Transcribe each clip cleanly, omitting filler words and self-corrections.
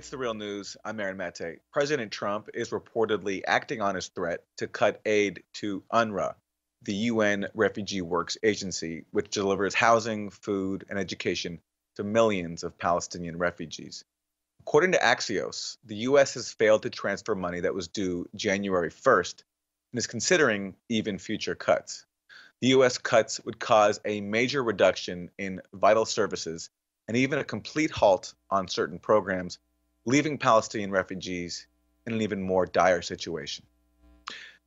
It's the real news. I'm Aaron Mate. President Trump is reportedly acting on his threat to cut aid to UNRWA, the UN Refugee Works Agency, which delivers housing, food, and education to millions of Palestinian refugees. According to Axios, the U.S. has failed to transfer money that was due January 1st and is considering even future cuts. The U.S. cuts would cause a major reduction in vital services and even a complete halt on certain programs, leaving Palestinian refugees in an even more dire situation.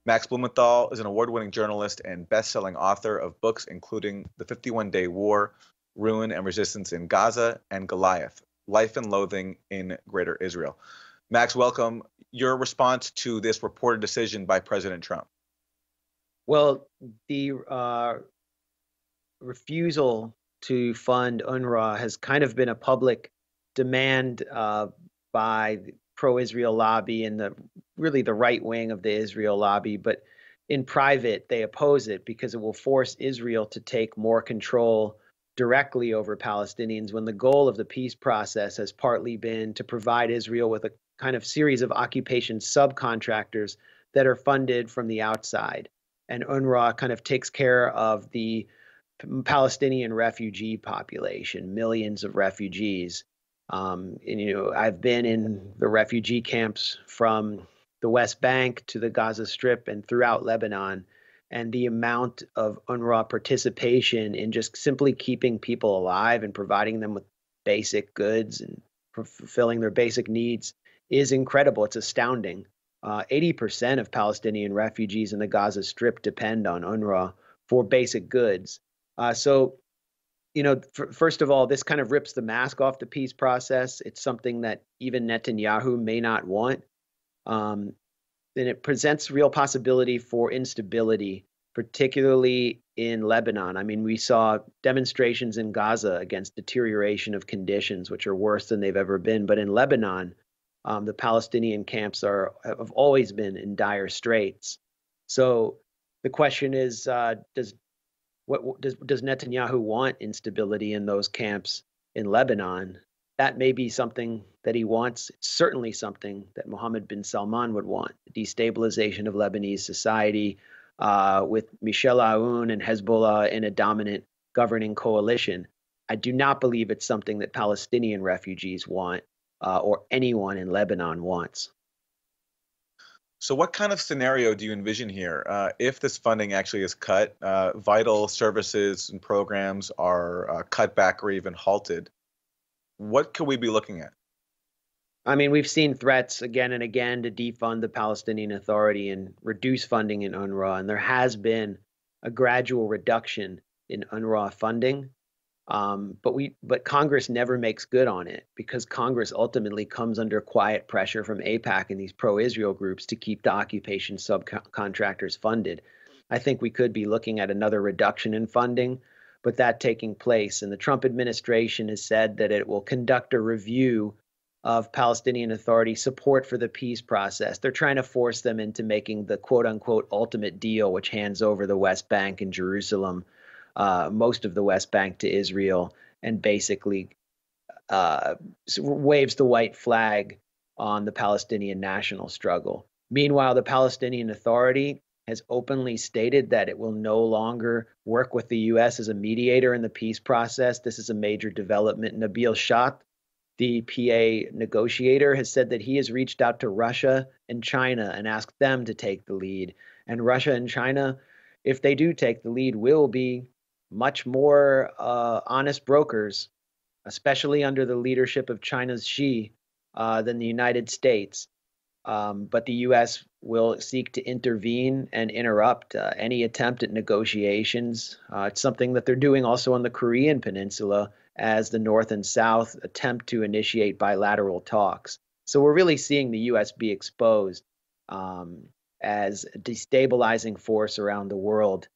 Max Blumenthal is an award-winning journalist and best-selling author of books including The 51-Day War, Ruin and Resistance in Gaza, and Goliath, Life and Loathing in Greater Israel. Max, welcome. Your response to this reported decision by President Trump? Well, the refusal to fund UNRWA has kind of been a public demand by the pro-Israel lobby and really the right wing of the Israel lobby. But in private, they oppose it because it will force Israel to take more control directly over Palestinians when the goal of the peace process has partly been to provide Israel with a kind of series of occupation subcontractors that are funded from the outside. And UNRWA kind of takes care of the Palestinian refugee population, millions of refugees. I've been in the refugee camps from the West Bank to the Gaza Strip and throughout Lebanon, and the amount of UNRWA participation in just simply keeping people alive and providing them with basic goods and fulfilling their basic needs is incredible. It's astounding. 80% of Palestinian refugees in the Gaza Strip depend on UNRWA for basic goods. First of all, this kind of rips the mask off the peace process. It's something that even Netanyahu may not want. And it presents real possibility for instability, particularly in Lebanon. I mean, we saw demonstrations in Gaza against deterioration of conditions, which are worse than they've ever been. But in Lebanon, the Palestinian camps have always been in dire straits. So the question is, does Netanyahu want instability in those camps in Lebanon? That may be something that he wants. It's certainly something that Mohammed bin Salman would want: the destabilization of Lebanese society, with Michel Aoun and Hezbollah in a dominant governing coalition. I do not believe it's something that Palestinian refugees want, or anyone in Lebanon wants. So what kind of scenario do you envision here? If this funding actually is cut, vital services and programs are cut back or even halted, what could we be looking at? I mean, we've seen threats again and again to defund the Palestinian Authority and reduce funding in UNRWA, and there has been a gradual reduction in UNRWA funding. But Congress never makes good on it because Congress ultimately comes under quiet pressure from AIPAC and these pro-Israel groups to keep the occupation subcontractors funded. I think we could be looking at another reduction in funding, but that taking place. And the Trump administration has said that it will conduct a review of Palestinian Authority support for the peace process. They're trying to force them into making the quote unquote ultimate deal, which hands over the West Bank and Jerusalem, most of the West Bank, to Israel, and basically waves the white flag on the Palestinian national struggle. Meanwhile, the Palestinian Authority has openly stated that it will no longer work with the U.S. as a mediator in the peace process. This is a major development. Nabil Shat, the PA negotiator, has said that he has reached out to Russia and China and asked them to take the lead. And Russia and China, if they do take the lead, will be much more honest brokers, especially under the leadership of China's Xi, than the United States. But the U.S. will seek to intervene and interrupt any attempt at negotiations. It's something that they're doing also on the Korean Peninsula as the North and South attempt to initiate bilateral talks. So we're really seeing the U.S. be exposed as a destabilizing force around the world.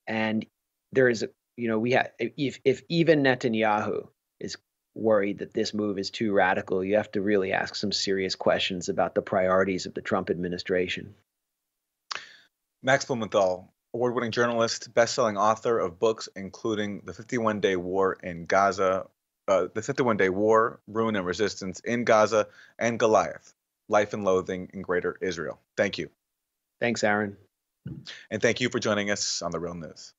And there is, if even Netanyahu is worried that this move is too radical, you have to really ask some serious questions about the priorities of the Trump administration. Max Blumenthal, award-winning journalist, best-selling author of books including The 51-Day War in Gaza, The 51-Day War, Ruin and Resistance in Gaza, and Goliath, Life and Loathing in Greater Israel. Thank you. Thanks, Aaron. And thank you for joining us on The Real News.